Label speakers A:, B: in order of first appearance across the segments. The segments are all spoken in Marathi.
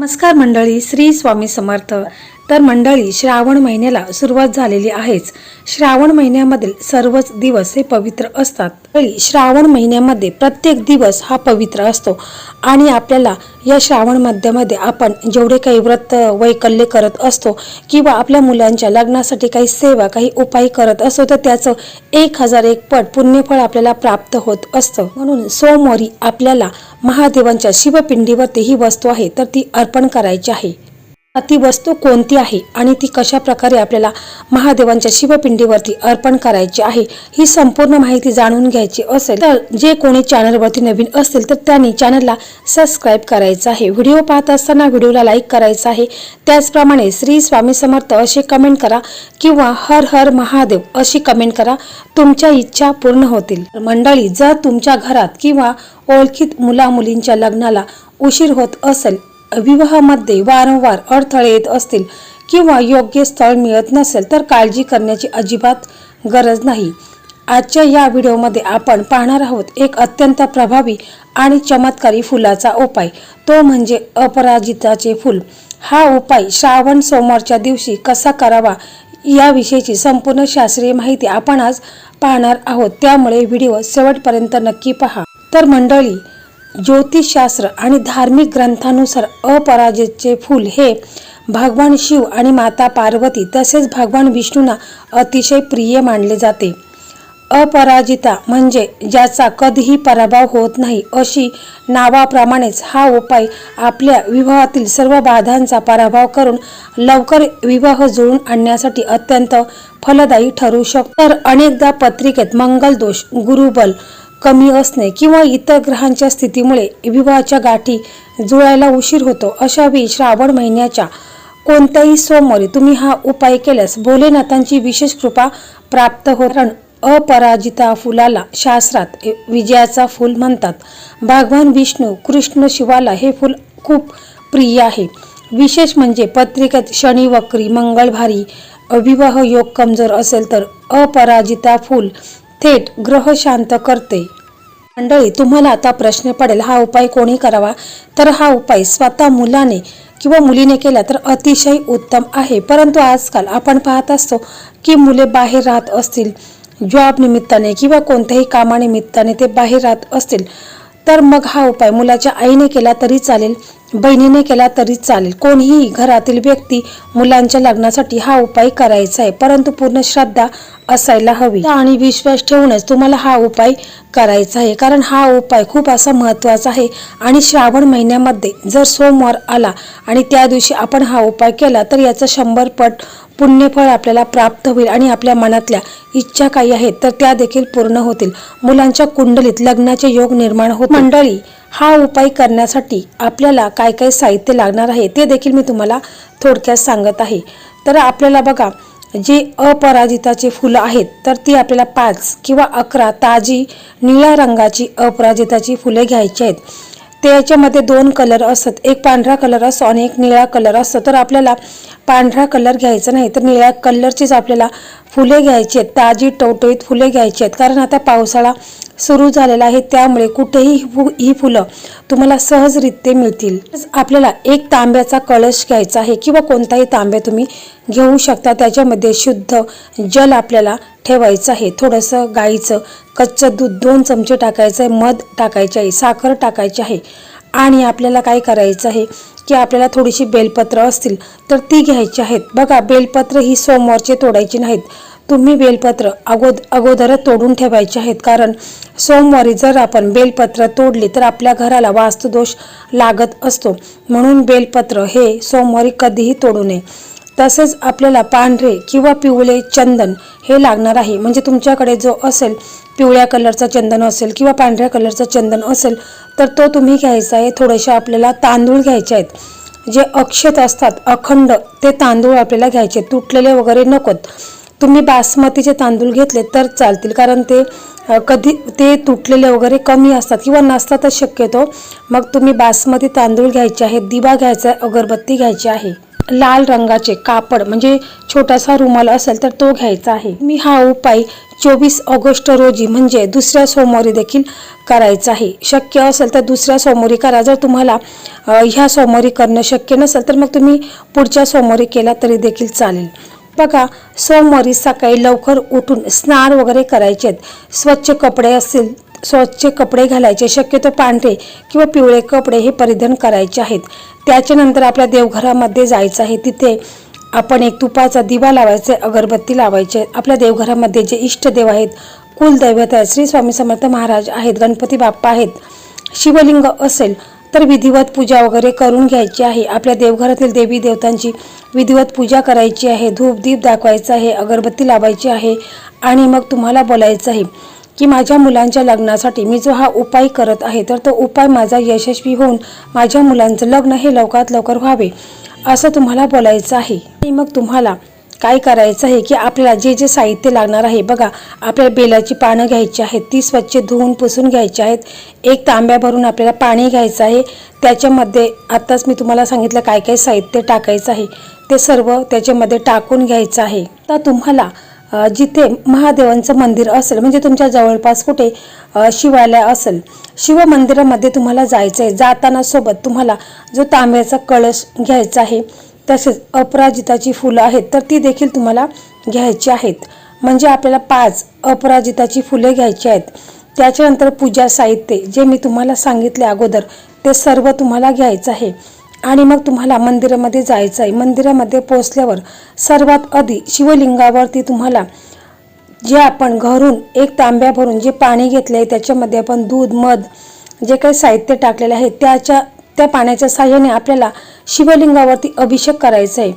A: नमस्कार मंडळी, श्री स्वामी समर्थ. तर मंडळी, श्रावण महिन्याला सुरुवात झालेली आहेच. श्रावण महिन्यामधील सर्वच दिवस हे पवित्र असतात. श्रावण महिन्यामध्ये प्रत्येक दिवस हा पवित्र असतो आणि आपल्याला या श्रावण मध्यामध्ये आपण जेवढे काही व्रत वैकल्य करत असतो किंवा आपल्या मुलांच्या लग्नासाठी काही सेवा काही उपाय करत असतो तर त्याचं 1001 पट पुण्यफळ आपल्याला प्राप्त होत असतं. म्हणून सोमवारी आपल्याला महादेवांच्या शिवपिंडीवरती ही वस्तू आहे तर ती अर्पण करायची आहे. ती वस्तू कोणती आहे आणि ती कशा प्रकारे आपल्याला महादेवांच्या शिवपिंडीवरती अर्पण करायची आहे ही संपूर्ण माहिती जाणून घ्यायची असेल तर जे कोणी चॅनलवरती नवीन असतील तर त्यांनी चॅनलला सबस्क्राईब करायचं आहे. व्हिडिओ पाहत असताना व्हिडिओला लाईक करायचं आहे. त्याचप्रमाणे श्री स्वामी समर्थ असे कमेंट करा किंवा हर हर महादेव अशी कमेंट करा. तुमच्या इच्छा पूर्ण होतील. मंडळी, जर तुमच्या घरात किंवा ओळखीत मुला मुलींच्या लग्नाला उशीर होत असेल, विवाहामध्ये वारंवार अडथळे येत असतील किंवा योग्य स्थळ मिळत नसेल तर काळजी करण्याची अजिबात गरज नाही. आजच्या या व्हिडिओमध्ये आपण पाहणार आहोत एक अत्यंत प्रभावी आणि चमत्कारी फुलाचा उपाय, तो म्हणजे अपराजिताचे फूल. हा उपाय श्रावण सोमवारच्या दिवशी कसा करावा याविषयीची संपूर्ण शास्त्रीय माहिती आपण आज पाहणार आहोत, त्यामुळे व्हिडिओ शेवटपर्यंत नक्की पहा. तर मंडळी, ज्योतिषशास्त्र आणि धार्मिक ग्रंथानुसार अपराजितचे फूल हे भगवान शिव आणि माता पार्वती तसेच भगवान विष्णूंना अतिशय प्रिय मानले जाते. अपराजिता म्हणजे ज्याचा कधीही पराभव होत नाही अशी नावाप्रमाणेच हा उपाय आपल्या विवाहातील सर्व बाधांचा पराभव करून लवकर विवाह जुळून आणण्यासाठी अत्यंत फलदायी ठरू शकतो. तर अनेकदा पत्रिकेत मंगल दोष, गुरुबल कमी असणे किंवा इतर ग्रहांच्या स्थितीमुळे विवाहाच्या गाठी जुळायला उशीर होतो. अशा वेळी श्रावण महिन्याच्या कोणत्याही सोमवारी तुम्ही हा उपाय केल्यास भोलेनाथांची विशेष कृपा प्राप्त होते. कारण अपराजिता फुलाला शास्त्रात विजयाचा फूल म्हणतात. भगवान विष्णू कृष्ण शिवाला हे फूल खूप प्रिय आहे. विशेष म्हणजे पत्रिकेत शनी वक्री, मंगळ भारी, विवाह योग कमजोर असेल तर अपराजिता फूल थेट ग्रह शांत करते. मंडळी, तुम्हाला आता प्रश्न पडेल हा उपाय कोणी करावा? तर हा उपाय स्वतः मुलाने किंवा मुलीने केला तर अतिशय उत्तम आहे. परंतु आजकाल आपण पाहत असतो की मुले बाहेर राहत असतील, जॉब निमित्ताने किंवा कोणत्याही कामानिमित्ताने ते बाहेर राहत असतील तर मग हा उपाय मुलाच्या आईने केला तरी चालेल, बहिणीने केला तरी चालेल. कोणीही घरातील व्यक्ती मुलांच्या लग्नासाठी हा उपाय करायचा आहे, परंतु पूर्ण श्रद्धा असायला हवी आणि विश्वास ठेवूनच तुम्हाला हा उपाय करायचा आहे. कारण हा उपाय खूप असा महत्त्वाचा आहे आणि श्रावण महिन्यामध्ये जर सोमवार आला आणि त्या दिवशी आपण हा उपाय केला तर याचं 100 पट पुण्यफळ आपल्याला प्राप्त होईल आणि आपल्या मनातल्या इच्छा काही आहेत तर त्या देखील पूर्ण होतील. मुलांच्या कुंडलीत लग्नाचे योग निर्माण होत. मंडळी, हा उपाय करण्यासाठी आपल्याला काय काय साहित्य लागणार आहे ते देखील मी तुम्हाला थोडक्यात सांगत आहे. तर आपल्याला बघा, जे अपराजिताचे फुलं आहेत तर ती आपल्याला 5 किंवा 11 ताजी निळ्या रंगाची अपराजिताची फुले घ्यायची आहेत. त्याच्यामध्ये 2 कलर असतात, एक पांढरा कलर असतो आणि एक निळा कलर असतो. तर आपल्याला पांढरा कलर घ्यायचा नाही तर निळ्या कलरचीच आपल्याला फुले घ्यायची आहेत, ताजी टवटवीत फुले घ्यायची आहेत. कारण आता पावसाळा सुरू झालेला आहे त्यामुळे कुठेही ही फुलं तुम्हाला सहजरित्या मिळतील. आपल्याला एक तांब्याचा कळश घ्यायचा आहे किंवा कोणताही तांब्या तुम्ही घेऊ शकता. त्याच्यामध्ये शुद्ध जल आपल्याला ठेवायचं आहे, थोडंसं गाईचं कच्चं दूध 2 चमचे टाकायचं आहे, मध टाकायचे आहे, साखर टाकायची आहे आणि आपल्याला काय करायचं आहे की आपल्याला थोडीशी बेलपत्र असतील तर ती घ्यायची आहेत. बघा, बेलपत्र ही सोमवारचे तोडायची नाहीत. तुम्ही बेलपत्र अगोदरच तोडून ठेवायचे आहेत. कारण सोमवारी जर आपण बेलपत्र तोडली तर आपल्या घराला वास्तुदोष लागत असतो. म्हणून बेलपत्र हे सोमवारी कधीही तोडू नये. तसेच आपल्याला पांढरे किंवा पिवळे चंदन हे लागणार आहे. म्हणजे तुमच्याकडे जो असेल पिवळ्या कलरचा चंदन असेल किंवा पांढऱ्या कलरचा चंदन असेल तर तो तुम्ही घ्यायचा आहे. थोडेसे आपल्याला तांदूळ घ्यायचे आहेत, जे अक्षत असतात अखंड ते तांदूळ आपल्याला घ्यायचे, तुटलेले वगैरे नकोत. तुम्ही बासमतीचे तांदूळ घेतले तर चालतील, कारण कधी ते तुटलेले वगैरे कमी असतात किंवा नसतातच शक्यतो. मग तुम्ही बासमती तांदूळ घ्यायचे आहेत, दिवा घ्यायचा आहे, अगरबत्ती घ्यायची आहे. लाल रंगाचे कापड म्हणजे छोटासा रुमाल असेल तर तो घ्यायचा आहे. मी हा उपाय 24 ऑगस्ट रोजी म्हणजे दुसऱ्या सोमवारी देखील करायचा आहे. शक्य असेल तर दुसऱ्या सोमवारी करा. जर तुम्हाला ह्या सोमवारी करणं शक्य नसेल तर मग तुम्ही पुढच्या सोमवारी केला तरी देखील चालेल. बघा, सोमवारी सकाळी लवकर उठून स्नान वगैरे करायचे आहेत. स्वच्छ कपडे असतील, स्वच्छ कपडे घालायचे, शक्यतो पांढरे किंवा पिवळे कपडे हे परिधान करायचे आहेत. त्याच्यानंतर आपल्या देवघरामध्ये जायचं आहे. तिथे आपण एक तुपाचा दिवा लावायचा, अगरबत्ती लावायचे. आपल्या देवघरामध्ये जे इष्टदेव आहेत, कुलदैवत आहेत, श्री स्वामी समर्थ महाराज आहेत, गणपती बाप्पा आहेत, शिवलिंग असेल तर विधिवत पूजा वगैरे करून घ्यायची आहे. आपल्या देवघरातील देवी देवतांची विधिवत पूजा करायची आहे. धूप दीप दाखवायचा आहे, अगरबत्ती लावायची आहे आणि मग तुम्हाला बोलायचं आहे की माझ्या मुलांच्या लग्नासाठी मी जो हा उपाय करत आहे तर तो उपाय माझा यशस्वी होऊन माझ्या मुलांचं लग्न हे लवकरात लवकर व्हावे असं तुम्हाला बोलायचं आहे. आणि मग तुम्हाला काय करायचं आहे की आपल्याला जे जे साहित्य लागणार आहे, बघा, आपल्याला बेलाची पानं घ्यायची आहेत, ती स्वच्छ धुवून पुसून घ्यायची आहेत. एक तांब्या भरून आपल्याला पाणी घ्यायचं आहे. त्याच्यामध्ये आत्ताच मी तुम्हाला सांगितलं काय काय साहित्य टाकायचं आहे ते सर्व त्याच्यामध्ये टाकून घ्यायचं आहे. तर तुम्हाला जिथे महादेवांचं मंदिर असेल म्हणजे तुमच्या जवळपास कुठे शिवालय असेल, शिव मंदिरामध्ये तुम्हाला जायचं आहे. जाताना सोबत तुम्हाला जो तांब्याचा कळश घ्यायचा आहे, तसेच अपराजिताची फुलं आहेत तर ती देखील तुम्हाला घ्यायची आहेत. म्हणजे आपल्याला 5 अपराजिताची फुले घ्यायची आहेत. त्याच्यानंतर पूजा साहित्य जे मी तुम्हाला सांगितले अगोदर ते सर्व तुम्हाला घ्यायचं आहे आणि मग तुम्हाला मंदिरामध्ये जायचं आहे. मंदिरामध्ये पोहोचल्यावर सर्वात आधी शिवलिंगावरती तुम्हाला जे आपण घरून एक तांब्या भरून जे पाणी घेतले आहे त्याच्यामध्ये आपण दूध, मध जे काही साहित्य टाकलेले आहे त्या पाण्याच्या साहाय्याने आपल्याला शिवलिंगावरती अभिषेक करायचा आहे.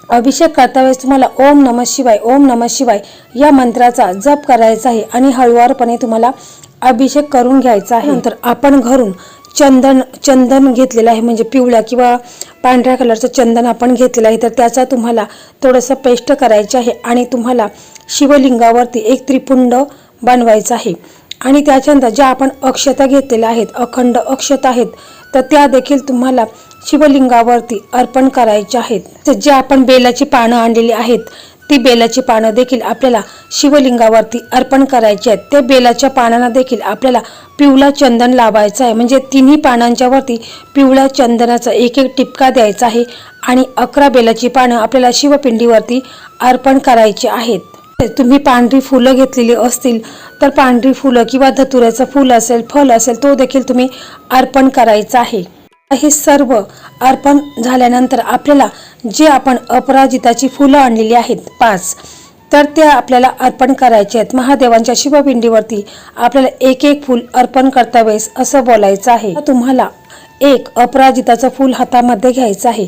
A: अभिषेक करता वेळेस तुम्हाला ओम नमः शिवाय, ओम नमः शिवाय या मंत्राचा जप करायचा आहे आणि हळुवारपणे तुम्हाला अभिषेक करून घ्यायचा आहे. नंतर आपण घरून चंदन घेतलेलं आहे, म्हणजे पिवळ्या किंवा पांढऱ्या कलरचं चंदन आपण घेतलेलं आहे तर त्याचा तुम्हाला थोडंसं पेस्ट करायचं आहे आणि तुम्हाला शिवलिंगावरती एक त्रिपुंड बनवायचा आहे. आणि त्याच्यानंतर ज्या आपण अक्षता घेतलेल्या आहेत, अखंड अक्षता आहेत, तर त्या देखील तुम्हाला शिवलिंगावरती अर्पण करायच्या आहेत. जे आपण बेलाची पानं आणलेली आहेत ती बेलाची पानं देखील आपल्याला शिवलिंगावरती अर्पण करायची आहेत. ते बेलाच्या पानांना देखील आपल्याला पिवळा चंदन लावायचं आहे. म्हणजे तिन्ही पानांच्या वरती पिवळ्या चंदनाचा एक एक टिपका द्यायचा आहे आणि 11 बेलाची पानं आपल्याला शिवपिंडीवरती अर्पण करायची आहेत. तुम्ही पांढरी फुलं घेतलेली असतील तर पांढरी फुलं किंवा धतुऱ्याचं फुल असेल, फल असेल, तो देखील तुम्ही अर्पण करायचा आहे. हे सर्व अर्पण झाल्यानंतर आपल्याला जे आपण अपराजिताची फुलं आणलेली आहेत 5 तर त्या आपल्याला अर्पण करायचे आहेत. महादेवांच्या शिवपिंडीवरती आपल्याला एक एक फूल अर्पण करता वेळेस असं बोलायचं आहे. तुम्हाला एक अपराजिताचं फूल हातामध्ये घ्यायचं आहे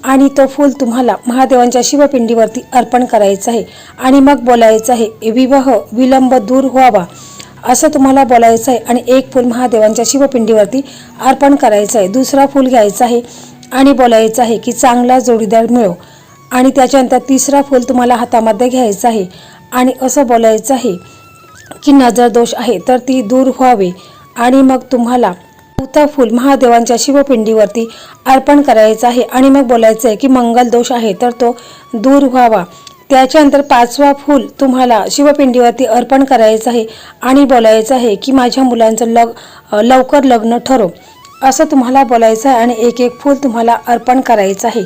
A: आणि तो फूल तुम्हाला महादेवांच्या शिवपिंडीवरती अर्पण करायचं आहे आणि मग बोलायचं आहे विवाह विलंब दूर व्हावा असं तुम्हाला बोलायचं आहे आणि एक फूल महादेवांच्या शिवपिंडीवरती अर्पण करायचं आहे. दुसरा फूल घ्यायचा आहे आणि बोलायचं आहे की चांगला जोडीदार मिळो आणि त्याच्यानंतर तिसरा फूल तुम्हाला हातामध्ये घ्यायचं आहे आणि असं बोलायचं आहे की नजर दोष आहे तर ती दूर व्हावे आणि मग तुम्हाला चौथा फूल महादेवांच्या शिवपिंडीवरती अर्पण करायचं आहे आणि मग बोलायचं आहे की मंगल दोष आहे तर तो दूर व्हावा. त्याच्यानंतर 5वा फूल तुम्हाला शिवपिंडीवरती अर्पण करायचं आहे आणि बोलायचं आहे की माझ्या मुलांचं लवकर लग्न ठरो असं तुम्हाला बोलायचं आहे आणि एक एक फूल तुम्हाला अर्पण करायचं आहे.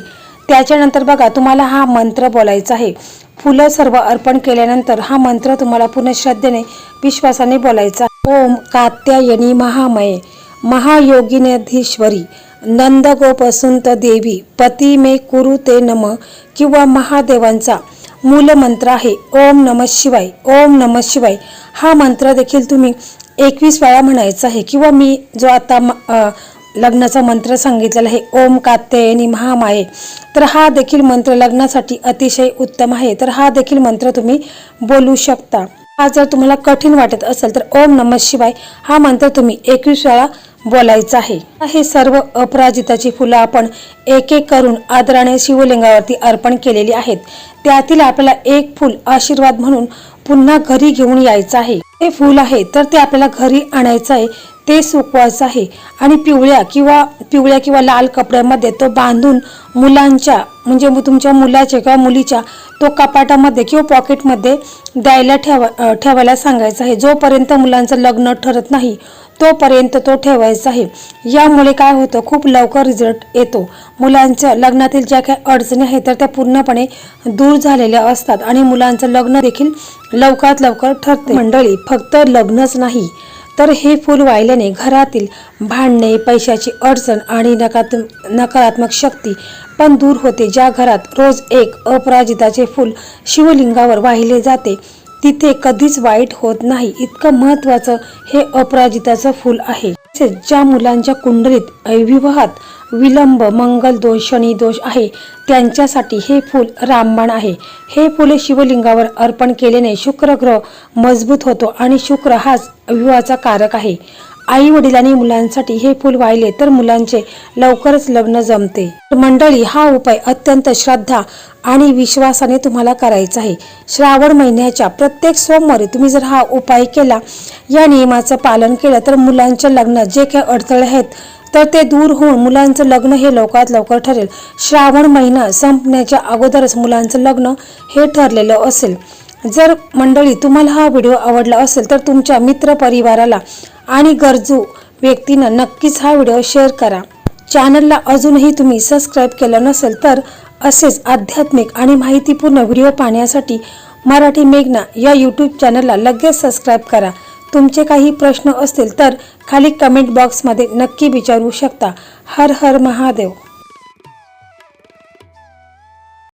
A: त्याच्यानंतर बघा, तुम्हाला हा मंत्र बोलायचा आहे. फुलं सर्व अर्पण केल्यानंतर हा मंत्र तुम्हाला पूर्ण श्रद्धेने विश्वासाने बोलायचा. ओम कात्यायनी महामये महायोगिनेधीश्वरी नंदगोपसुंत देवी पती मे कुरु ते नम किंवा महादेवांचा मूल मंत्र आहे ओम नमः शिवाय, ओम नमः शिवाय. हा मंत्र देखील तुम्ही 21 वेळा म्हणायचा आहे किंवा मी जो आता लग्नाचा मंत्र सांगितलेला आहे ओम कात्यायनी महामाये, तर हा देखील मंत्र लग्नासाठी अतिशय उत्तम आहे. तर हा देखील मंत्र तुम्ही बोलू शकता. हा जर तुम्हाला कठीण वाटत असेल तर ओम नमः शिवाय हा मंत्र तुम्ही 21 वेळा बोलायचं आहे. हे सर्व अपराजिताची फुलं आपण एक एक करून आदराने शिवलिंगावरती अर्पण केलेली आहेत. त्यातील आपल्याला एक फूल आशीर्वाद म्हणून पुन्हा घरी घेऊन यायचं आहे. हे फूल आहे तर ते आपल्याला घरी आणायचं आहे. ते सुकवायचं आहे आणि पिवळ्या किंवा लाल कपड्यामध्ये तो बांधून मुलांच्या म्हणजे तुमच्या मुलाच्या किंवा मुलीच्या तो कपाटामध्ये किंवा पॉकेटमध्ये द्यायला ठेवायला सांगायचं आहे. जोपर्यंत मुलांचं लग्न ठरत नाही तोपर्यंत तो ठेवायचा आहे. यामुळे काय होतं, खूप लवकर रिझल्ट येतो. मुलांच्या लग्नातील ज्या काही अडचणी आहेत तर त्या पूर्णपणे दूर झालेल्या असतात आणि मुलांचं लग्न देखील लवकरात लवकर ठरते. मंडळी, फक्त लग्नच नाही तर हे फूल वाहिल्याने घरातील भांडणे, पैशाची अडचण आणि नकारात्मक शक्ती पण दूर होते. ज्या घरात रोज एक अपराजिताचे फूल शिवलिंगावर वाहिले जाते तिथे कधीच वाईट होत नाही. इतकं महत्त्वाचं हे अपराजिताचं फूल आहे. ज्या मुलांच्या कुंडलीत विवाहात विलंब, मंगल दोष, शनी दोष आहे त्यांच्यासाठी हे फूल रामबाण आहे. हे फुले शिवलिंगावर अर्पण केल्याने शुक्र ग्रह मजबूत होतो आणि शुक्र हाच विवाहाचा कारक आहे. आई वडिलांनी मुलांसाठी हे फूल वाहिले तर मुलांचे लवकरच लग्न जमते. मंडळी, हा उपाय अत्यंत श्रद्धा आणि विश्वासाने तुम्हाला करायचा आहे. श्रावण महिन्याच्या प्रत्येक सोमवारी तुम्ही जर हा उपाय केला, या नियमाचं पालन केलं तर मुलांच्या लग्नात जे काही अडथळे आहेत तर ते दूर होऊन मुलांचं लग्न हे लवकरात लवकर ठरेल. श्रावण महिना संपण्याच्या अगोदरच मुलांचं लग्न हे ठरलेलं असेल. जर मंडळी तुम्हाला हा व्हिडिओ आवडला असेल तर तुमच्या मित्रपरिवाराला आणि गरजू व्यक्तींना नक्कीच हा व्हिडिओ शेअर करा. चॅनलला अजूनही तुम्ही सबस्क्राईब केलं नसेल तर असेच आध्यात्मिक आणि माहितीपूर्ण व्हिडिओ पाहण्यासाठी मराठी मेघना या यूट्यूब चॅनलला लगेच सबस्क्राईब करा. तुमचे काही प्रश्न असतील तर खाली कमेंट बॉक्समध्ये नक्की विचारू शकता. हर हर महादेव.